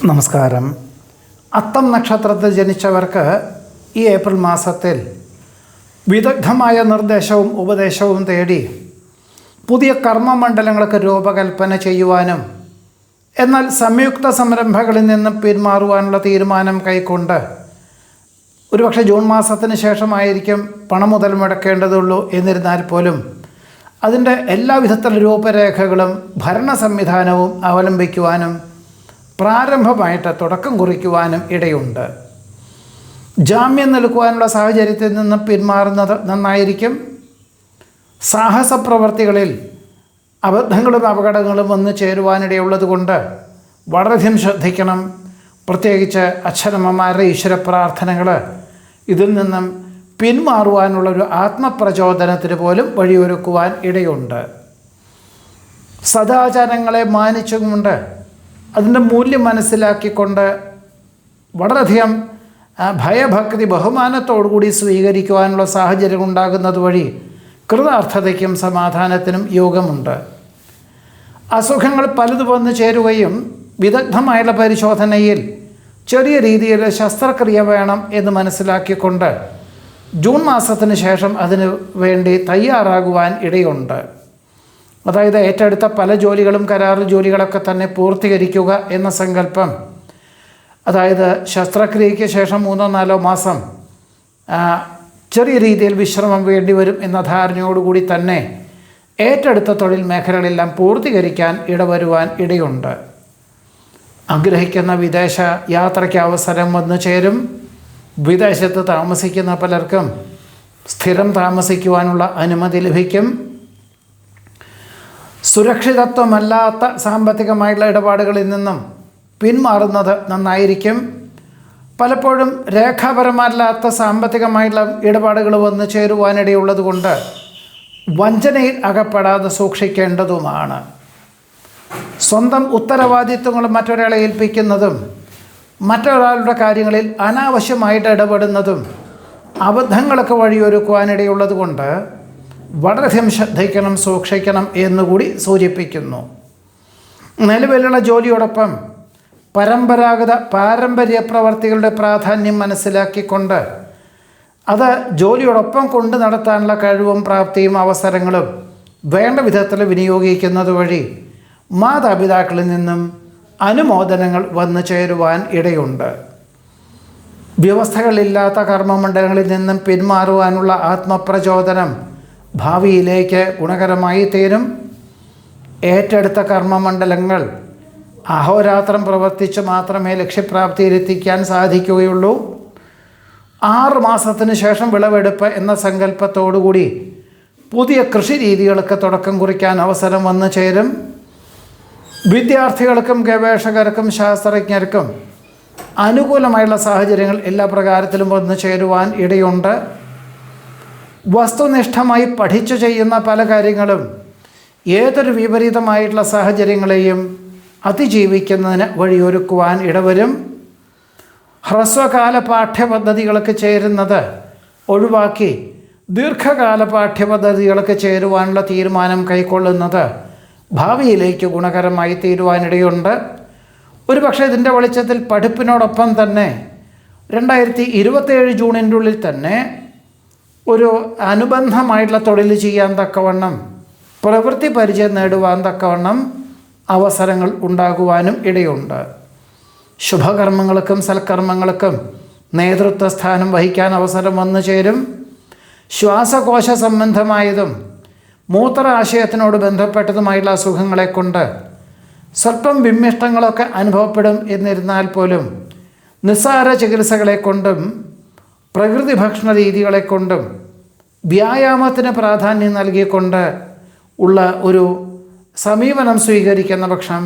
നമസ്കാരം. അത്തം നക്ഷത്രത്തിൽ ജനിച്ചവർക്ക് ഈ ഏപ്രിൽ മാസത്തിൽ വിദഗ്ധമായ നിർദ്ദേശവും ഉപദേശവും തേടി പുതിയ കർമ്മമണ്ഡലങ്ങൾക്ക് രൂപകൽപ്പന ചെയ്യുവാനും എന്നാൽ സംയുക്ത സംരംഭങ്ങളിൽ നിന്നും പിന്മാറുവാനുള്ള തീരുമാനം കൈക്കൊണ്ട് ഒരുപക്ഷെ ജൂൺ മാസത്തിന് ശേഷമായിരിക്കും പണം മുതൽ മുടക്കേണ്ടതുള്ളൂ. എന്നിരുന്നാൽ പോലും അതിൻ്റെ എല്ലാവിധത്തിലുള്ള രൂപരേഖകളും ഭരണ സംവിധാനവും അവലംബിക്കുവാനും പ്രാരംഭമായിട്ട് തുടക്കം കുറിക്കുവാനും ഇടയുണ്ട്. ജാമ്യം നൽകുവാനുള്ള സാഹചര്യത്തിൽ നിന്ന് പിന്മാറുന്നത് നന്നായിരിക്കും. സാഹസ പ്രവർത്തികളിൽ അബദ്ധങ്ങളും അപകടങ്ങളും വന്നു ചേരുവാനിടയുള്ളത് കൊണ്ട് വളരെയധികം ശ്രദ്ധിക്കണം. പ്രത്യേകിച്ച് അച്ഛനമ്മമാരുടെ ഈശ്വര പ്രാർത്ഥനകൾ ഇതിൽ നിന്നും പിന്മാറുവാനുള്ളൊരു ആത്മപ്രചോദനത്തിന് പോലും വഴിയൊരുക്കുവാൻ ഇടയുണ്ട്. സദാചാരങ്ങളെ മാനിച്ചുകൊണ്ട് അതിൻ്റെ മൂല്യം മനസ്സിലാക്കിക്കൊണ്ട് വളരെയധികം ഭയഭക്തി ബഹുമാനത്തോടുകൂടി സ്വീകരിക്കുവാനുള്ള സാഹചര്യം ഉണ്ടാകുന്നത് വഴി കൃതാർത്ഥതയ്ക്കും സമാധാനത്തിനും യോഗമുണ്ട്. അസുഖങ്ങൾ പലതും വന്നു ചേരുകയും വിദഗ്ധമായുള്ള പരിശോധനയിൽ ചെറിയ രീതിയിൽ ശസ്ത്രക്രിയ വേണം എന്ന് മനസ്സിലാക്കിക്കൊണ്ട് ജൂൺ മാസത്തിന് ശേഷം അതിനു വേണ്ടി തയ്യാറാകുവാൻ ഇടയുണ്ട്. അതായത് ഏറ്റെടുത്ത പല ജോലികളും കരാർ ജോലികളൊക്കെ തന്നെ പൂർത്തീകരിക്കുക എന്ന സങ്കല്പം, അതായത് ശസ്ത്രക്രിയയ്ക്ക് ശേഷം 3-4 മാസം ചെറിയ രീതിയിൽ വിശ്രമം വേണ്ടിവരും എന്ന ധാരണയോടുകൂടി തന്നെ ഏറ്റെടുത്ത തൊഴിൽ മേഖലകളെല്ലാം പൂർത്തീകരിക്കാൻ ഇടവരുവാൻ ഇടയുണ്ട്. ആഗ്രഹിക്കുന്ന വിദേശ യാത്രയ്ക്ക് അവസരം വന്നു ചേരും. വിദേശത്ത് താമസിക്കുന്ന പലർക്കും സ്ഥിരം താമസിക്കുവാനുള്ള അനുമതി ലഭിക്കും. സുരക്ഷിതത്വമല്ലാത്ത സാമ്പത്തികമായിട്ടുള്ള ഇടപാടുകളിൽ നിന്നും പിന്മാറുന്നത് നന്നായിരിക്കും. പലപ്പോഴും രേഖാപരമല്ലാത്ത സാമ്പത്തികമായിട്ടുള്ള ഇടപാടുകൾ വന്നു ചേരുവാനിടയുള്ളത് കൊണ്ട് വഞ്ചനയിൽ അകപ്പെടാതെ സൂക്ഷിക്കേണ്ടതുമാണ്. സ്വന്തം ഉത്തരവാദിത്വങ്ങൾ മറ്റൊരാളെ ഏൽപ്പിക്കുന്നതും മറ്റൊരാളുടെ കാര്യങ്ങളിൽ അനാവശ്യമായിട്ട് ഇടപെടുന്നതും അബദ്ധങ്ങളൊക്കെ വഴിയൊരുക്കുവാനിടയുള്ളത് കൊണ്ട് വളരെയധികം ശ്രദ്ധിക്കണം, സൂക്ഷിക്കണം എന്നുകൂടി സൂചിപ്പിക്കുന്നു. നിലവിലുള്ള ജോലിയോടൊപ്പം പാരമ്പര്യ പ്രവർത്തികളുടെ പ്രാധാന്യം മനസ്സിലാക്കിക്കൊണ്ട് അത് ജോലിയോടൊപ്പം കൊണ്ടു നടത്താനുള്ള കഴിവും പ്രാപ്തിയും അവസരങ്ങളും വേണ്ട വിധത്തിൽ വിനിയോഗിക്കുന്നത് വഴി മാതാപിതാക്കളിൽ നിന്നും അനുമോദനങ്ങൾ വന്നു ചേരുവാൻ ഇടയുണ്ട്. വ്യവസ്ഥകളില്ലാത്ത കർമ്മമണ്ഡലങ്ങളിൽ നിന്നും പിന്മാറുവാനുള്ള ആത്മപ്രചോദനം ഭാവിയിലേക്ക് ഗുണകരമായി തീരും. ഏറ്റെടുത്ത കർമ്മമണ്ഡലങ്ങൾ അഹോരാത്രം പ്രവർത്തിച്ച് മാത്രമേ ലക്ഷ്യപ്രാപ്തിയിലെത്തിക്കാൻ സാധിക്കുകയുള്ളൂ. 6 മാസത്തിന് ശേഷം വിളവെടുപ്പ് എന്ന സങ്കല്പത്തോടുകൂടി പുതിയ കൃഷി രീതികൾക്ക് തുടക്കം കുറിക്കാൻ അവസരം വന്നു ചേരും. വിദ്യാർത്ഥികൾക്കും ഗവേഷകർക്കും ശാസ്ത്രജ്ഞർക്കും അനുകൂലമായുള്ള സാഹചര്യങ്ങൾ എല്ലാ പ്രകാരത്തിലും വന്നു ചേരുവാൻ ഇടയുണ്ട്. വസ്തുനിഷ്ഠമായി പഠിച്ചു ചെയ്യുന്ന പല കാര്യങ്ങളും ഏതൊരു വിപരീതമായിട്ടുള്ള സാഹചര്യങ്ങളെയും അതിജീവിക്കുന്നതിന് വഴിയൊരുക്കുവാൻ ഇടവരും. ഹ്രസ്വകാല പാഠ്യപദ്ധതികൾക്ക് ചേരുന്നത് ഒഴിവാക്കി ദീർഘകാല പാഠ്യപദ്ധതികൾക്ക് ചേരുവാനുള്ള തീരുമാനം കൈക്കൊള്ളുന്നത് ഭാവിയിലേക്ക് ഗുണകരമായി തീരുവാനിടയുണ്ട്. ഒരുപക്ഷെ ഇതിൻ്റെ വെളിച്ചത്തിൽ പഠിപ്പിനോടൊപ്പം തന്നെ 2027 ജൂണിൻ്റെ ഉള്ളിൽ തന്നെ ഒരു അനുബന്ധമായിട്ടുള്ള തൊഴിൽ ചെയ്യാൻ തക്കവണ്ണം, പ്രവൃത്തി പരിചയം നേടുവാൻ തക്കവണ്ണം അവസരങ്ങൾ ഉണ്ടാകുവാനും ഇടയുണ്ട്. ശുഭകർമ്മങ്ങൾക്കും സൽക്കർമ്മങ്ങൾക്കും നേതൃത്വ സ്ഥാനം വഹിക്കാൻ അവസരം വന്നു ചേരും. ശ്വാസകോശ സംബന്ധമായതും മൂത്രാശയത്തിനോട് ബന്ധപ്പെട്ടതുമായുള്ള അസുഖങ്ങളെ കൊണ്ട് സ്വല്പം വിമ്മിഷ്ടങ്ങളൊക്കെ അനുഭവപ്പെടും. എന്നിരുന്നാൽ പോലും നിസ്സാര ചികിത്സകളെ കൊണ്ടും പ്രകൃതി ഭക്ഷണ രീതികളെ കൊണ്ടും വ്യായാമത്തിന് പ്രാധാന്യം നൽകിക്കൊണ്ട് ഉള്ള ഒരു സമീപനം സ്വീകരിക്കുന്ന പക്ഷം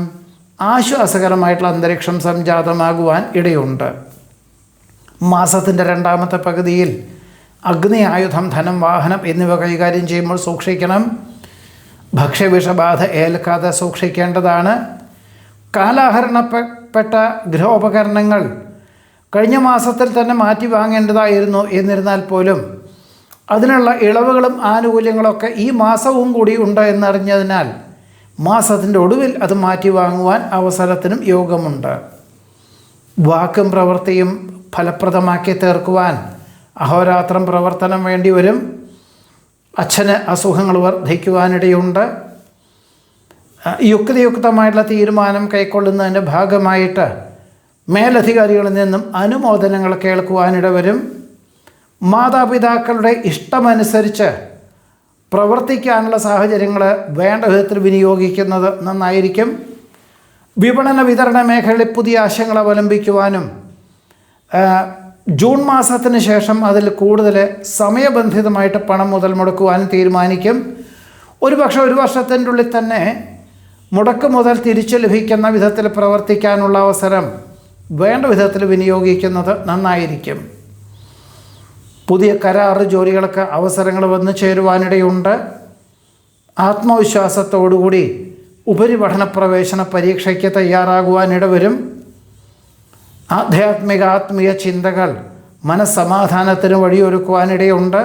ആശ്വാസകരമായിട്ടുള്ള അന്തരീക്ഷം സംജാതമാകുവാൻ ഇടയുണ്ട്. മാസത്തിൻ്റെ 2ാമത്തെ പകുതിയിൽ അഗ്നി, ആയുധം, ധനം, വാഹനം എന്നിവ കൈകാര്യം ചെയ്യുമ്പോൾ സൂക്ഷിക്കണം. ഭക്ഷ്യവിഷബാധ ഏൽക്കാതെ സൂക്ഷിക്കേണ്ടതാണ്. കാലാഹരണപ്പെട്ട ഗൃഹോപകരണങ്ങൾ കഴിഞ്ഞ മാസത്തിൽ തന്നെ മാറ്റി വാങ്ങേണ്ടതായിരുന്നു. എന്നിരുന്നാൽ പോലും അതിനുള്ള ഇളവുകളും ആനുകൂല്യങ്ങളൊക്കെ ഈ മാസവും കൂടി ഉണ്ട് എന്നറിഞ്ഞതിനാൽ മാസത്തിൻ്റെ ഒടുവിൽ അത് മാറ്റി വാങ്ങുവാൻ അവസരത്തിനും യോഗമുണ്ട്. വാക്കും പ്രവൃത്തിയും ഫലപ്രദമാക്കി തീർക്കുവാൻ അഹോരാത്രം പ്രവർത്തനം വേണ്ടി വരും. അച്ഛന് അസുഖങ്ങൾ വർദ്ധിക്കുവാനിടയുണ്ട്. യുക്തിയുക്തമായിട്ടുള്ള തീരുമാനം കൈക്കൊള്ളുന്നതിൻ്റെ ഭാഗമായിട്ട് മേലധികാരികളിൽ നിന്നും അനുമോദനങ്ങൾ കേൾക്കുവാനിട വരും. മാതാപിതാക്കളുടെ ഇഷ്ടമനുസരിച്ച് പ്രവർത്തിക്കാനുള്ള സാഹചര്യങ്ങൾ വേണ്ട വിധത്തിൽ വിനിയോഗിക്കുന്നത് നന്നായിരിക്കും. വിപണന വിതരണ മേഖലയിൽ പുതിയ ആശയങ്ങൾ അവലംബിക്കുവാനും ജൂൺ മാസത്തിന് ശേഷം അതിൽ കൂടുതൽ സമയബന്ധിതമായിട്ട് പണം മുതൽ മുടക്കുവാനും തീരുമാനിക്കും. ഒരുപക്ഷെ ഒരു വർഷത്തിൻ്റെ ഉള്ളിൽ തന്നെ മുടക്ക് മുതൽ തിരിച്ചു ലഭിക്കുന്ന വിധത്തിൽ പ്രവർത്തിക്കാനുള്ള അവസരം വേണ്ട വിധത്തിൽ വിനിയോഗിക്കുന്നത് നന്നായിരിക്കും. പുതിയ കരാർ ജോലികൾക്ക് അവസരങ്ങൾ വന്നു ചേരുവാനിടയുണ്ട്. ആത്മവിശ്വാസത്തോടുകൂടി ഉപരിപഠന പ്രവേശന പരീക്ഷയ്ക്ക് തയ്യാറാകുവാനിടവരും. ആത്മീയ ചിന്തകൾ മനസ്സമാധാനത്തിന് വഴിയൊരുക്കുവാനിടയുണ്ട്.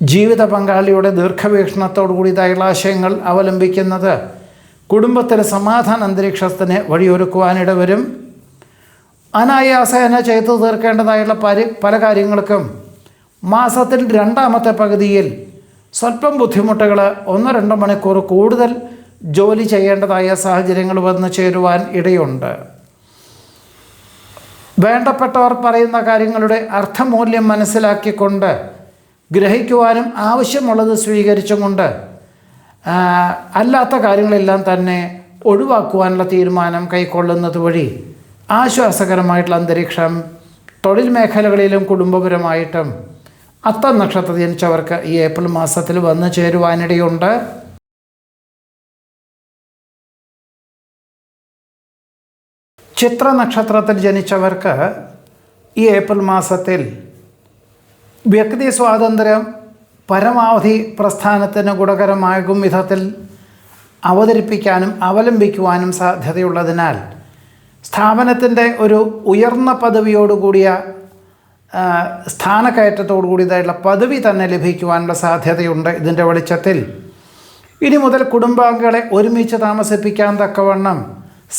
ജീവിത പങ്കാളിയുടെ ദീർഘവീക്ഷണത്തോടുകൂടിയതായുള്ള ആശയങ്ങൾ അവലംബിക്കുന്നത് കുടുംബത്തിലെ സമാധാന അന്തരീക്ഷത്തിന് വഴിയൊരുക്കുവാനിടവരും. അനായാസേന ചെയ്തു തീർക്കേണ്ടതായുള്ള പല കാര്യങ്ങൾക്കും മാസത്തിൽ രണ്ടാമത്തെ പകുതിയിൽ സ്വല്പം ബുദ്ധിമുട്ടുകൾ 1-2 മണിക്കൂർ കൂടുതൽ ജോലി ചെയ്യേണ്ടതായ സാഹചര്യങ്ങൾ വന്നു ചേരുവാൻ ഇടയുണ്ട്. വേണ്ടപ്പെട്ടവർ പറയുന്ന കാര്യങ്ങളുടെ അർത്ഥമൂല്യം മനസ്സിലാക്കിക്കൊണ്ട് ഗ്രഹിക്കുവാനും ആവശ്യമുള്ളത് സ്വീകരിച്ചും കൊണ്ട് അല്ലാത്ത കാര്യങ്ങളെല്ലാം തന്നെ ഒഴിവാക്കുവാനുള്ള തീരുമാനം കൈക്കൊള്ളുന്നത് വഴി ആശ്വാസകരമായിട്ടുള്ള അന്തരീക്ഷം തൊഴിൽ മേഖലകളിലും കുടുംബപരമായിട്ടും അത്തം നക്ഷത്രത്തിൽ ജനിച്ചവർക്ക് ഈ ഏപ്രിൽ മാസത്തിൽ വന്നു ചേരുവാനിടയുണ്ട്. ചിത്ര നക്ഷത്രത്തിൽ ജനിച്ചവർക്ക് ഈ ഏപ്രിൽ മാസത്തിൽ വ്യക്തി സ്വാതന്ത്ര്യം പരമാവധി പ്രസ്ഥാനത്തിന് ഗുണകരമാകും വിധത്തിൽ അവതരിപ്പിക്കാനും അവലംബിക്കുവാനും സാധ്യതയുള്ളതിനാൽ സ്ഥാപനത്തിൻ്റെ ഒരു ഉയർന്ന പദവിയോടുകൂടിയ സ്ഥാനക്കയറ്റത്തോടു കൂടിയതായിട്ടുള്ള പദവി തന്നെ ലഭിക്കുവാനുള്ള സാധ്യതയുണ്ട്. ഇതിൻ്റെ വെളിച്ചത്തിൽ ഇനി മുതൽ കുടുംബാംഗങ്ങളെ ഒരുമിച്ച് താമസിപ്പിക്കാൻ തക്കവണ്ണം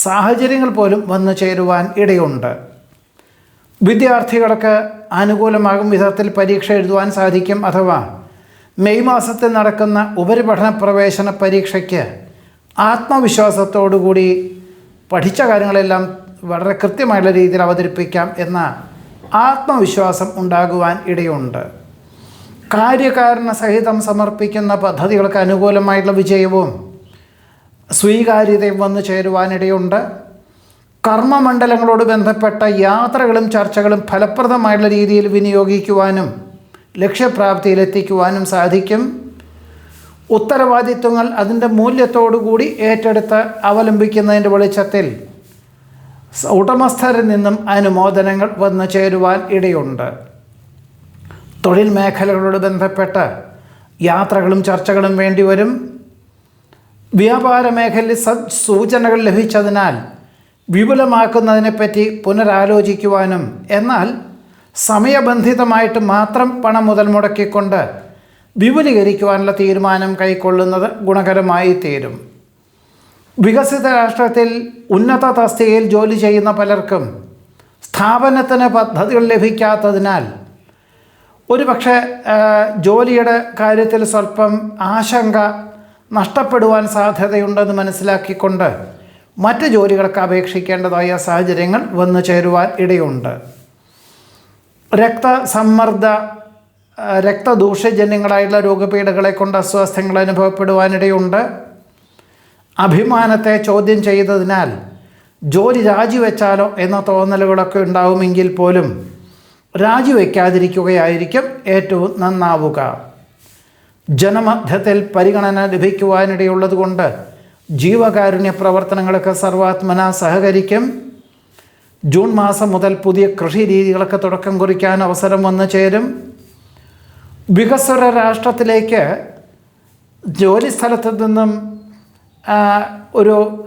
സാഹചര്യങ്ങൾ പോലും വന്നു ചേരുവാൻ ഇടയുണ്ട്. വിദ്യാർത്ഥികൾക്ക് അനുകൂലമാകും വിധത്തിൽ പരീക്ഷ എഴുതുവാൻ സാധിക്കും. അഥവാ മെയ് മാസത്തിൽ നടക്കുന്ന ഉപരിപഠന പ്രവേശന പരീക്ഷയ്ക്ക് ആത്മവിശ്വാസത്തോടുകൂടി പഠിച്ച കാര്യങ്ങളെല്ലാം വളരെ കൃത്യമായുള്ള രീതിയിൽ അവതരിപ്പിക്കാം എന്ന ആത്മവിശ്വാസം ഉണ്ടാകുവാൻ ഇടയുണ്ട്. കാര്യകാരണ സഹിതം സമർപ്പിക്കുന്ന പദ്ധതികൾക്ക് അനുകൂലമായിട്ടുള്ള വിജയവും സ്വീകാര്യതയും വന്നു ചേരുവാനിടയുണ്ട്. കർമ്മമണ്ഡലങ്ങളോട് ബന്ധപ്പെട്ട യാത്രകളും ചർച്ചകളും ഫലപ്രദമായുള്ള രീതിയിൽ വിനിയോഗിക്കുവാനും ലക്ഷ്യപ്രാപ്തിയിലെത്തിക്കുവാനും സാധിക്കും. ഉത്തരവാദിത്വങ്ങൾ അതിൻ്റെ മൂല്യത്തോടുകൂടി ഏറ്റെടുത്ത് അവലംബിക്കുന്നതിൻ്റെ വെളിച്ചത്തിൽ ഉടമസ്ഥരിൽ നിന്നും അനുമോദനങ്ങൾ വന്നു ചേരുവാൻ ഇടയുണ്ട്. തൊഴിൽ മേഖലകളോട് ബന്ധപ്പെട്ട് യാത്രകളും ചർച്ചകളും വേണ്ടിവരും. വ്യാപാര മേഖലയിൽ സൂചനകൾ ലഭിച്ചതിനാൽ വിപുലമാക്കുന്നതിനെപ്പറ്റി പുനരാലോചിക്കുവാനും എന്നാൽ സമയബന്ധിതമായിട്ട് മാത്രം പണം മുതൽ മുടക്കിക്കൊണ്ട് വിപുലീകരിക്കുവാനുള്ള തീരുമാനം കൈക്കൊള്ളുന്നത് ഗുണകരമായി തീരും. വികസിത രാഷ്ട്രത്തിൽ ഉന്നത തസ്തികയിൽ ജോലി ചെയ്യുന്ന പലർക്കും സ്ഥാപനത്തിന് പദ്ധതികൾ ലഭിക്കാത്തതിനാൽ ഒരുപക്ഷെ ജോലിയുടെ കാര്യത്തിൽ സ്വല്പം ആശങ്ക നഷ്ടപ്പെടുവാൻ സാധ്യതയുണ്ടെന്ന് മനസ്സിലാക്കിക്കൊണ്ട് മറ്റ് ജോലികൾക്ക് അപേക്ഷിക്കേണ്ടതായ സാഹചര്യങ്ങൾ വന്നു ചേരുവാൻ ഇടയുണ്ട്. രക്തദൂഷ്യജന്യങ്ങളായിട്ടുള്ള രോഗപീഠകളെ കൊണ്ട് അസ്വാസ്ഥ്യങ്ങൾ അനുഭവപ്പെടുവാനിടയുണ്ട്. അഭിമാനത്തെ ചോദ്യം ചെയ്തതിനാൽ ജോലി രാജിവെച്ചാലോ എന്ന തോന്നലുകളൊക്കെ ഉണ്ടാവുമെങ്കിൽ പോലും രാജിവെക്കാതിരിക്കുകയായിരിക്കും ഏറ്റവും നന്നാവുക. ജനമധ്യത്തിൽ പരിഗണന ലഭിക്കുവാനിടയുള്ളതുകൊണ്ട് ജീവകാരുണ്യ പ്രവർത്തനങ്ങൾക്ക് സർവാത്മന സഹകരിക്കും. ജൂൺ മാസം മുതൽ പുതിയ കൃഷി രീതികൾക്ക് തുടക്കം കുറിക്കാൻ അവസരം വന്നു ചേരും. വികസ്വര രാഷ്ട്രത്തിലേക്ക് ജോലി സ്ഥലത്ത് നിന്നും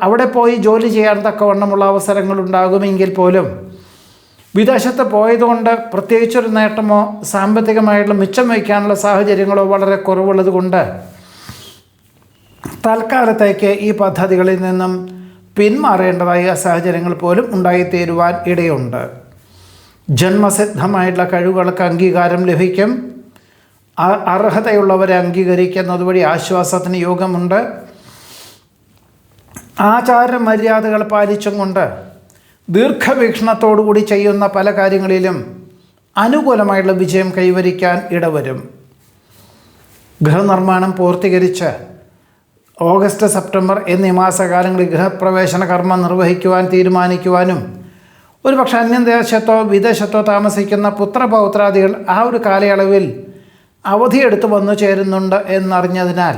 അവിടെ പോയി ജോലി ചെയ്യാൻ തക്കവണ്ണമുള്ള അവസരങ്ങൾ ഉണ്ടാകുമെങ്കിൽ പോലും വിദേശത്ത് പോയതുകൊണ്ട് പ്രത്യേകിച്ചൊരു നേട്ടമോ സാമ്പത്തികമായിട്ടുള്ള മിച്ചം വയ്ക്കാനുള്ള സാഹചര്യങ്ങളോ വളരെ കുറവുള്ളത് കൊണ്ട് തൽക്കാലത്തേക്ക് ഈ പദ്ധതികളിൽ നിന്നും പിന്മാറേണ്ടതായ സാഹചര്യങ്ങൾ പോലും ഉണ്ടായിത്തീരുവാൻ ഇടയുണ്ട്. ജന്മസിദ്ധമായിട്ടുള്ള കഴിവുകൾക്ക് അംഗീകാരം ലഭിക്കും. അർഹതയുള്ളവരെ അംഗീകരിക്കുന്നത് വഴി ആശ്വാസത്തിന് യോഗമുണ്ട്. ആചാര മര്യാദകൾ പാലിച്ചും കൊണ്ട് ദീർഘവീക്ഷണത്തോടുകൂടി ചെയ്യുന്ന പല കാര്യങ്ങളിലും അനുകൂലമായിട്ടുള്ള വിജയം കൈവരിക്കാൻ ഇടവരും. ഗൃഹനിർമ്മാണം പൂർത്തീകരിച്ച് ഓഗസ്റ്റ് സെപ്റ്റംബർ എന്നീ മാസകാലങ്ങളിൽ ഗൃഹപ്രവേശന കർമ്മം നിർവഹിക്കുവാൻ തീരുമാനിക്കുവാനും ഒരുപക്ഷെ അന്യദേശത്തോ വിദേശത്തോ താമസിക്കുന്ന പുത്രപൗത്രാദികൾ ആ ഒരു കാലയളവിൽ അവധിയെടുത്ത് വന്നു ചേരുന്നുണ്ട് എന്നറിഞ്ഞതിനാൽ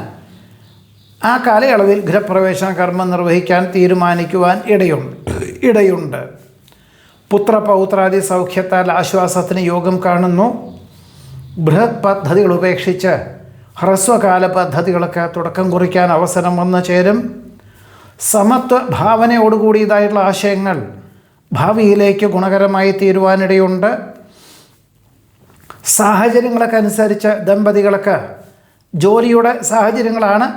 ആ കാലയളവിൽ ഗൃഹപ്രവേശന കർമ്മം നിർവഹിക്കാൻ തീരുമാനിക്കുവാൻ ഇടയുണ്ട്. പുത്രപൗത്രാദി സൗഖ്യത്താൽ ആശ്വാസത്തിന് യോഗം കാണുന്നു. ബൃഹത് പദ്ധതികൾ ഉപേക്ഷിച്ച് ഹ്രസ്വകാല പദ്ധതികൾക്ക് തുടക്കം കുറിക്കാൻ അവസരം വന്നു ചേരും. സമത്വ ഭാവനയോടുകൂടിയതായിട്ടുള്ള ആശയങ്ങൾ ഭാവിയിലേക്ക് ഗുണകരമായി തീരുവാനിടയുണ്ട്. സാഹചര്യങ്ങളൊക്കെ അനുസരിച്ച് ദമ്പതികൾക്ക് ജോലിയുടെ സാഹചര്യങ്ങളാണ്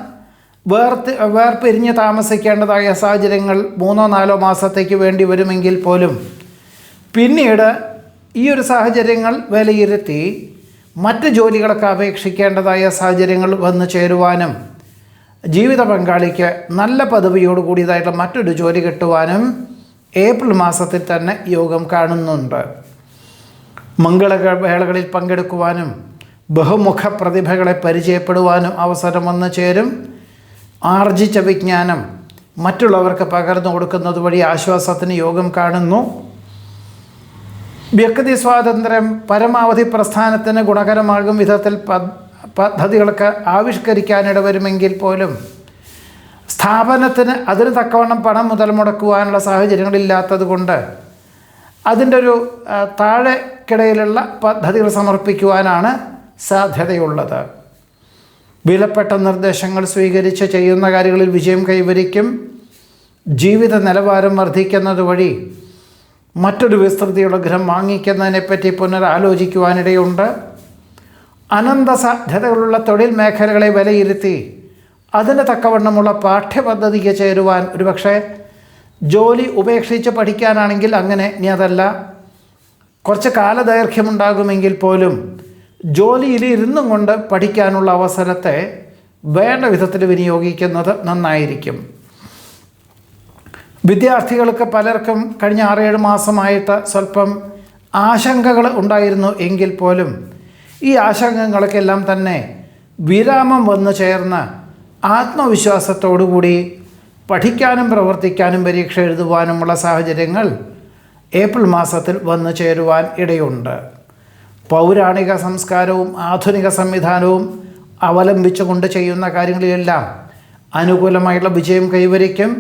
വേർപിരിഞ്ഞ് താമസിക്കേണ്ടതായ സാഹചര്യങ്ങൾ 3-4 മാസത്തേക്ക് വേണ്ടി വരുമെങ്കിൽ പോലും പിന്നീട് ഈ ഒരു സാഹചര്യങ്ങൾ വിലയിരുത്തി മറ്റ് ജോലികളൊക്കെ അപേക്ഷിക്കേണ്ടതായ സാഹചര്യങ്ങൾ വന്നു ചേരുവാനും ജീവിത പങ്കാളിക്ക് നല്ല പദവിയോടുകൂടിയതായിട്ടുള്ള മറ്റൊരു ജോലി കിട്ടുവാനും ഏപ്രിൽ മാസത്തിൽ തന്നെ യോഗം കാണുന്നുണ്ട്. മംഗളവേളകളിൽ പങ്കെടുക്കുവാനും ബഹുമുഖ പ്രതിഭകളെ പരിചയപ്പെടുവാനും അവസരം വന്നു ചേരും. ആർജിച്ച വിജ്ഞാനം മറ്റുള്ളവർക്ക് പകർന്നു കൊടുക്കുന്നത് വഴി ആശ്വാസത്തിന് യോഗം കാണുന്നു. വ്യക്തി സ്വാതന്ത്ര്യം പരമാവധി പ്രസ്ഥാനത്തിന് ഗുണകരമാകും വിധത്തിൽ പദ്ധതികൾക്ക് ആവിഷ്കരിക്കാനിട വരുമെങ്കിൽ പോലും സ്ഥാപനത്തിന് അതിന് തക്കവണ്ണം പണം മുതൽ മുടക്കുവാനുള്ള സാഹചര്യങ്ങളില്ലാത്തത് കൊണ്ട് അതിൻ്റെ ഒരു താഴെക്കിടയിലുള്ള പദ്ധതികൾ സമർപ്പിക്കുവാനാണ് സാധ്യതയുള്ളത്. വിലപ്പെട്ട നിർദ്ദേശങ്ങൾ സ്വീകരിച്ച് ചെയ്യുന്ന കാര്യങ്ങളിൽ വിജയം കൈവരിക്കും. ജീവിത നിലവാരം വർദ്ധിക്കുന്നത് വഴി മറ്റൊരു വിസ്തൃതിയുള്ള ഗൃഹം വാങ്ങിക്കുന്നതിനെപ്പറ്റി പുനരാലോചിക്കുവാനിടയുണ്ട്. അനന്ത സാധ്യതകളുള്ള തൊഴിൽ മേഖലകളെ വിലയിരുത്തി അതിന് തക്കവണ്ണമുള്ള പാഠ്യപദ്ധതിക്ക് ചേരുവാൻ ഒരുപക്ഷെ ജോലി ഉപേക്ഷിച്ച് പഠിക്കാനാണെങ്കിൽ അങ്ങനെ, ഇനി അതല്ല കുറച്ച് കാലദൈർഘ്യമുണ്ടാകുമെങ്കിൽ പോലും ജോലിയിൽ ഇരുന്നും കൊണ്ട് പഠിക്കാനുള്ള അവസരത്തെ വേണ്ട വിധത്തിൽ വിനിയോഗിക്കുന്നത് നന്നായിരിക്കും. വിദ്യാർത്ഥികൾക്ക് പലർക്കും കഴിഞ്ഞ 6-7 മാസമായിട്ട് സ്വല്പം ആശങ്കകൾ ഉണ്ടായിരുന്നു എങ്കിൽ പോലും ഈ ആശങ്കകൾക്കെല്ലാം തന്നെ വിരാമം വന്നു ചേർന്ന് ആത്മവിശ്വാസത്തോടുകൂടി പഠിക്കാനും പ്രവർത്തിക്കാനും പരീക്ഷ എഴുതുവാനുമുള്ള സാഹചര്യങ്ങൾ ഏപ്രിൽ മാസത്തിൽ വന്നു ചേരുവാൻ ഇടയുണ്ട്. പൗരാണിക സംസ്കാരവും ആധുനിക സംവിധാനവും അവലംബിച്ചുകൊണ്ട് ചെയ്യുന്ന കാര്യങ്ങളിലെല്ലാം അനുകൂലമായുള്ള വിജയം കൈവരിക്കും.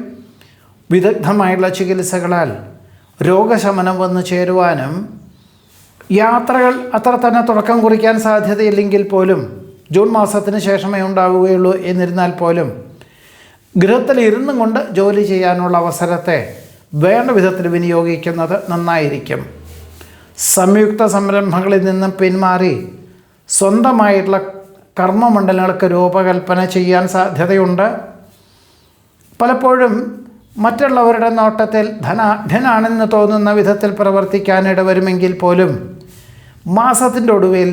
വിദഗ്ധമായുള്ള ചികിത്സകളാൽ രോഗശമനം വന്നു ചേരുവാനും യാത്രകൾ അത്ര തന്നെ തുടക്കം കുറിക്കാൻ സാധ്യതയില്ലെങ്കിൽ പോലും ജൂൺ മാസത്തിന് ശേഷമേ ഉണ്ടാവുകയുള്ളൂ എന്നിരുന്നാൽ പോലും ഗൃഹത്തിൽ ഇരുന്നും കൊണ്ട് ജോലി ചെയ്യാനുള്ള അവസരത്തെ വേണ്ട വിധത്തിൽ വിനിയോഗിക്കുന്നത് നന്നായിരിക്കും. സംയുക്ത സംരംഭങ്ങളിൽ നിന്നും പിന്മാറി സ്വന്തമായിട്ടുള്ള കർമ്മമണ്ഡലങ്ങൾക്ക് രൂപകൽപ്പന ചെയ്യാൻ സാധ്യതയുണ്ട്. പലപ്പോഴും മറ്റുള്ളവരുടെ നോട്ടത്തിൽ ധനാഢ്യനാണെന്ന് തോന്നുന്ന വിധത്തിൽ പ്രവർത്തിക്കാനിട വരുമെങ്കിൽ പോലും മാസത്തിൻ്റെ ഒടുവിൽ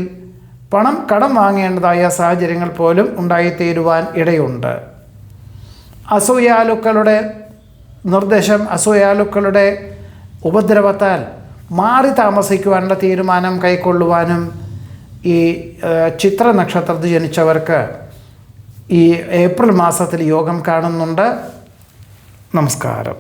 പണം കടം വാങ്ങേണ്ടതായ സാഹചര്യങ്ങൾ പോലും ഉണ്ടായിത്തീരുവാൻ ഇടയുണ്ട്. അസൂയാലുക്കളുടെ അസൂയാലുക്കളുടെ ഉപദ്രവത്താൽ മാറി താമസിക്കുവാനുള്ള തീരുമാനം കൈക്കൊള്ളുവാനും ഈ ചിത്ര നക്ഷത്രത്തിൽ ജനിച്ചവർക്ക് ഈ ഏപ്രിൽ മാസത്തിൽ യോഗം കാണുന്നുണ്ട്. നമസ്കാരം.